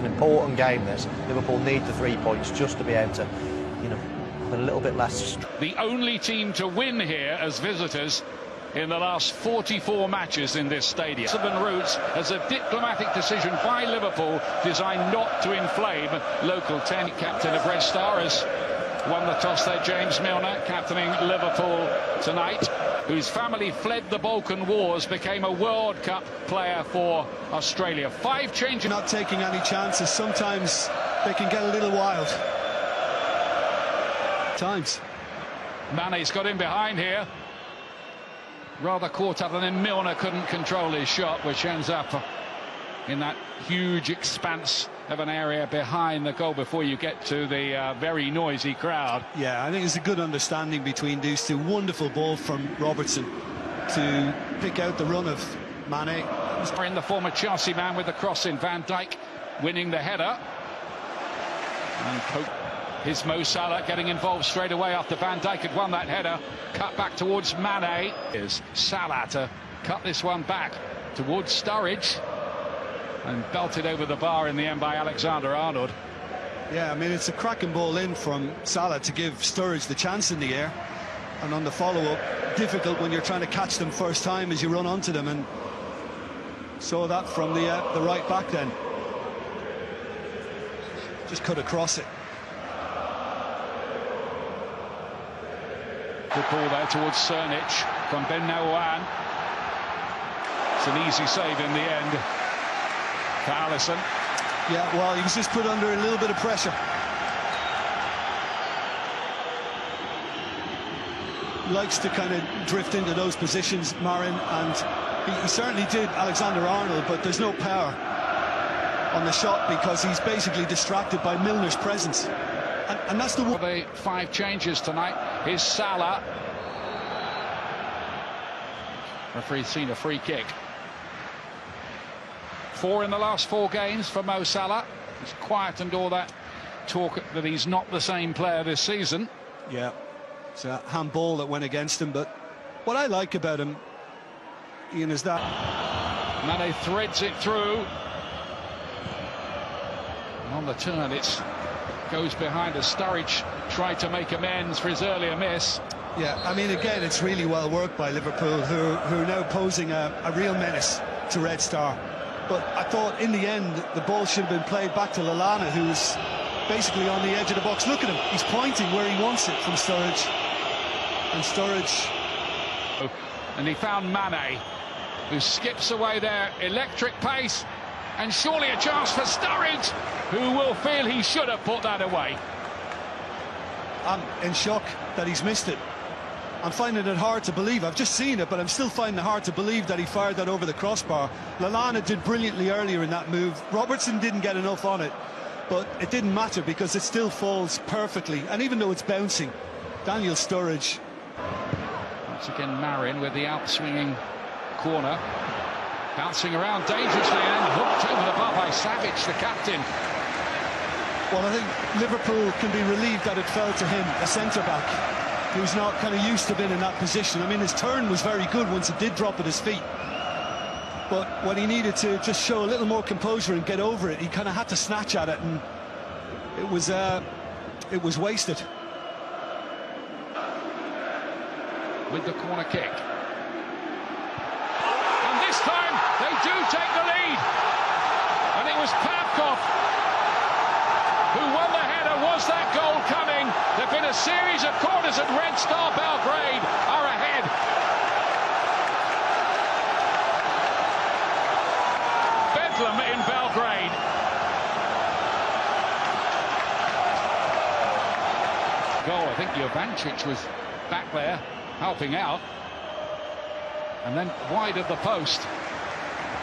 an important game, this. Liverpool need the 3 points just to be able to, you know, have a little bit less. The only team to win here as visitors in the last 44 matches in this stadium. Routes as a diplomatic decision by Liverpool designed not to inflame local 10. Captain of Red Star has won the toss there, James Milner, captaining Liverpool tonight, whose family fled the Balkan Wars, became a World Cup player for Australia. 5 changes. Not taking any chances. Sometimes they can get a little wild. Times. Mane's got in behind here. Rather caught up, and then Milner couldn't control his shot, which ends up in that huge expanse of an area behind the goal before you get to the very noisy crowd. Yeah, I think there's a good understanding between these two. Wonderful ball from Robertson to pick out the run of Mane. In the former Chelsea man with the cross in, Van Dijk winning the header. And Here's Mo Salah getting involved straight away after Van Dijk had won that header. Cut back towards Mane. Here's Salah to cut this one back towards Sturridge. And belted over the bar in the end by Alexander-Arnold. Yeah, I mean, it's a cracking ball in from Salah to give Sturridge the chance in the air. And on the follow-up, difficult when you're trying to catch them first time as you run onto them. And saw that from the right back then. Just cut across it. Good ball there towards Cernic from Ben Naouan. It's an easy save in the end for Alisson. Yeah, well, he was just put under a little bit of pressure. Likes to kind of drift into those positions, Marin, and he certainly did, Alexander-Arnold, but there's no power on the shot because he's basically distracted by Milner's presence. And that's the 5 changes tonight. Here's Salah. Referee's seen a free kick. 4 in the last 4 games for Mo Salah. He's quietened all that talk that he's not the same player this season. Yeah, it's a handball that went against him, but what I like about him, Ian, is that Mane threads it through. And on the turn, it goes behind as Sturridge tried to make amends for his earlier miss. Yeah, I mean, again, it's really well worked by Liverpool, who are now posing a real menace to Red Star. But I thought in the end the ball should have been played back to Lallana, who's basically on the edge of the box. Look at him, he's pointing where he wants it from Sturridge. And Sturridge... And he found Mane, who skips away there, electric pace, and surely a chance for Sturridge, who will feel he should have put that away. I'm in shock that he's missed it. I'm finding it hard to believe. I've just seen it, but I'm still finding it hard to believe that he fired that over the crossbar. Lallana did brilliantly earlier in that move. Robertson didn't get enough on it, but it didn't matter because it still falls perfectly. And even though it's bouncing, Daniel Sturridge. Once again, Marin with the outswinging corner. Bouncing around dangerously and hooked over the bar by Savic, the captain. Well, I think Liverpool can be relieved that it fell to him, a centre-back, who's not kind of used to being in that position. I mean, his turn was very good once it did drop at his feet. But when he needed to just show a little more composure and get over it, he kind of had to snatch at it, and it was wasted. With the corner kick. And this time, they do take the lead. And it was Kako who won the header. Was that goal coming? There've been a series of corners, and Red Star Belgrade are ahead. Bedlam in Belgrade. Goal, I think Jovancic was back there helping out. And then wide of the post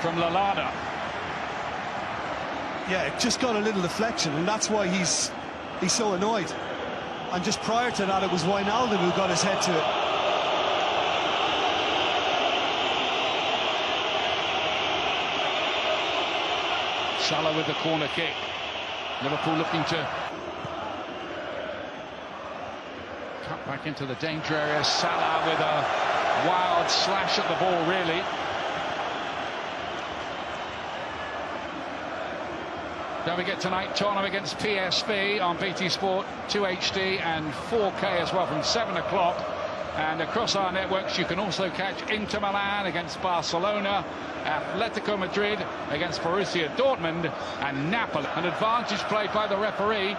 from Lallana. Yeah, it just got a little deflection, and that's why he's so annoyed. And just prior to that, it was Wijnaldum who got his head to it. Salah with the corner kick. Liverpool looking to cut back into the danger area. Salah with a wild slash at the ball, really. Don't forget tonight, Tottenham against PSV on BT Sport 2HD and 4K as well from 7 o'clock. And across our networks, you can also catch Inter Milan against Barcelona, Atletico Madrid against Borussia Dortmund, and Napoli. An advantage played by the referee.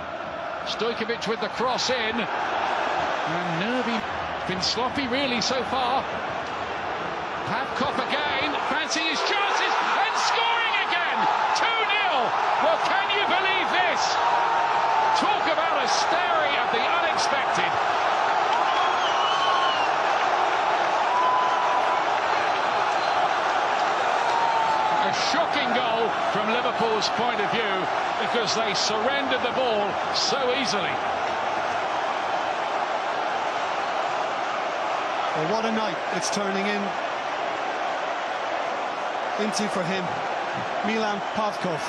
Stojkovic with the cross in. And nervy, been sloppy really so far. Kako again, fancying his chances, and scoring again! 2-0! Well, can you believe this? Talk about a story of the unexpected. A shocking goal from Liverpool's point of view, because they surrendered the ball so easily. Well, what a night it's turning into for him. Milan Pavkov.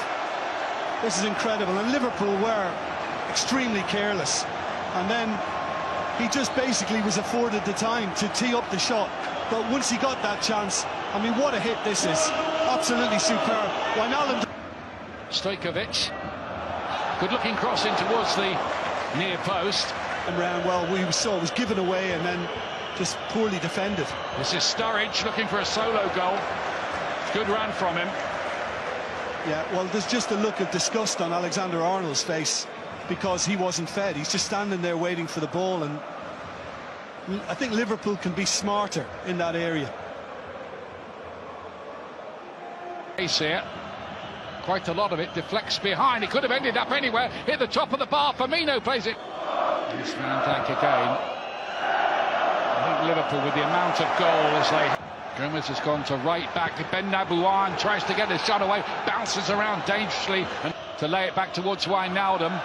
This is incredible, and Liverpool were extremely careless, and then he just basically was afforded the time to tee up the shot. But once he got that chance, I mean, what a hit this is. Absolutely superb. Wijnaldum. Stojkovic, good-looking cross in towards the near post. And round, well, we saw it was given away and then just poorly defended. This is Sturridge looking for a solo goal. Good run from him. Yeah, well, there's just a look of disgust on Alexander-Arnold's face because he wasn't fed. He's just standing there waiting for the ball, and I think Liverpool can be smarter in that area. Here, quite a lot of it deflects behind. It could have ended up anywhere. Hit the top of the bar. Firmino plays it. It's Van Dijk again. I think Liverpool, with the amount of goals they... Gomez has gone to right back. Ben Nabouan tries to get a shot away, bounces around dangerously and to lay it back towards Wijnaldum.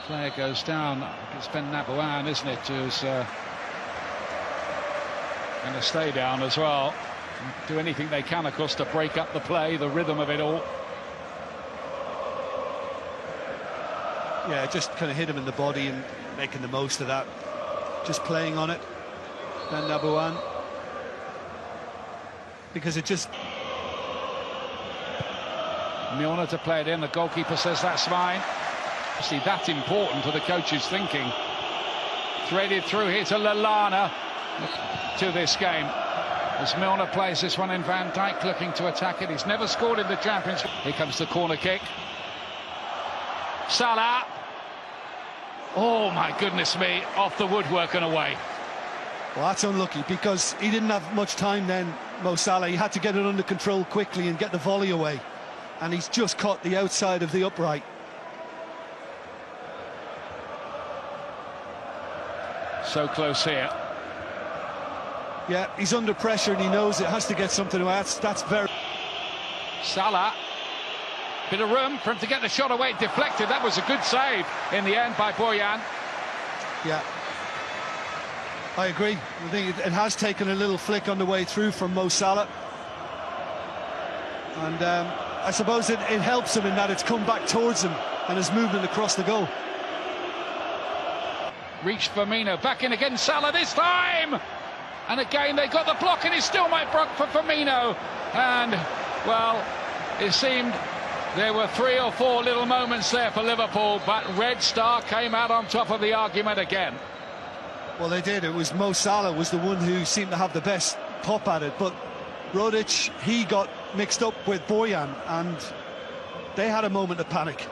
Player goes down. It's Ben Nabouan, isn't it, who's going to stay down as well. Do anything they can, of course, to break up the play, the rhythm of it all. Yeah, just kind of hit him in the body and making the most of that. Just playing on it. Ben Nabouan, because it just... Milner to play it in, the goalkeeper says that's fine. See, that's important to the coach's thinking. Threaded through here to Lallana to this game. As Milner plays this one in, Van Dijk looking to attack it. He's never scored in the Championship. Here comes the corner kick. Salah. Oh, my goodness me, off the woodwork and away. Well, that's unlucky because he didn't have much time then, Mo Salah. He had to get it under control quickly and get the volley away. And he's just caught the outside of the upright. So close here. Yeah, he's under pressure and he knows it, has to get something away. That's very... Salah. Bit of room for him to get the shot away. Deflected. That was a good save in the end by Boyan. Yeah. I agree. I think it has taken a little flick on the way through from Mo Salah. And I suppose it helps him in that it's come back towards him and his movement across the goal. Reached Firmino, back in again, Salah this time! And again they got the block, and it still might block for Firmino. And, well, it seemed there were 3 or 4 little moments there for Liverpool, but Red Star came out on top of the argument again. Well, they did. It was Mo Salah was the one who seemed to have the best pop at it, but Rodic, he got mixed up with Boyan, and they had a moment of panic.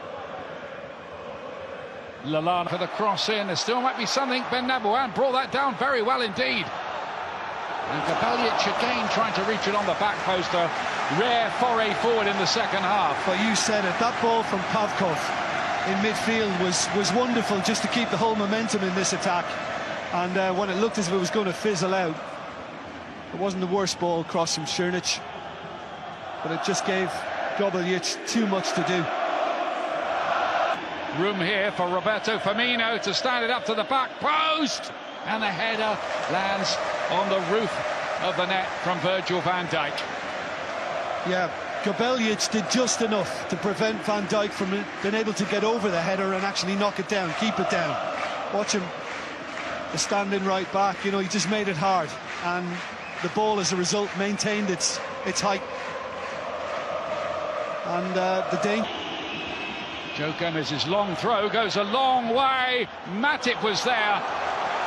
Lallana for the cross in. There still might be something. Ben Nabouan brought that down very well indeed. And Gabalic again trying to reach it on the back post. A rare foray forward in the second half. But you said it, that ball from Pavkov in midfield was wonderful, just to keep the whole momentum in this attack. And when it looked as if it was going to fizzle out, it wasn't the worst ball across from Širnić, but it just gave Gabalic too much to do. Room here for Roberto Firmino to stand it up to the back post, and the header lands on the roof of the net from Virgil van Dijk. Yeah, Gabalic did just enough to prevent Van Dijk from being able to get over the header and actually knock it down, keep it down. Watch him, the standing right back, you know, he just made it hard, and the ball as a result maintained its height. And the danger. Joe Gomez's long throw goes a long way. Matip was there,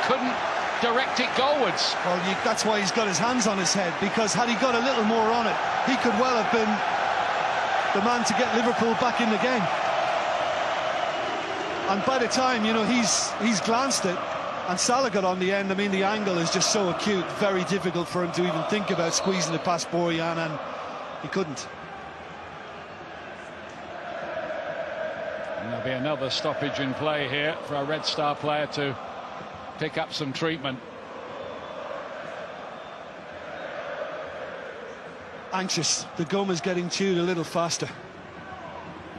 couldn't direct it goalwards. Well, that's why he's got his hands on his head, because had he got a little more on it, he could well have been the man to get Liverpool back in the game. And by the time, you know, he's glanced it and Salah got on the end, I mean, the angle is just so acute, very difficult for him to even think about squeezing it past Borjan, and he couldn't. And there'll be another stoppage in play here for a Red Star player to pick up some treatment. Anxious. The Gomez getting chewed a little faster.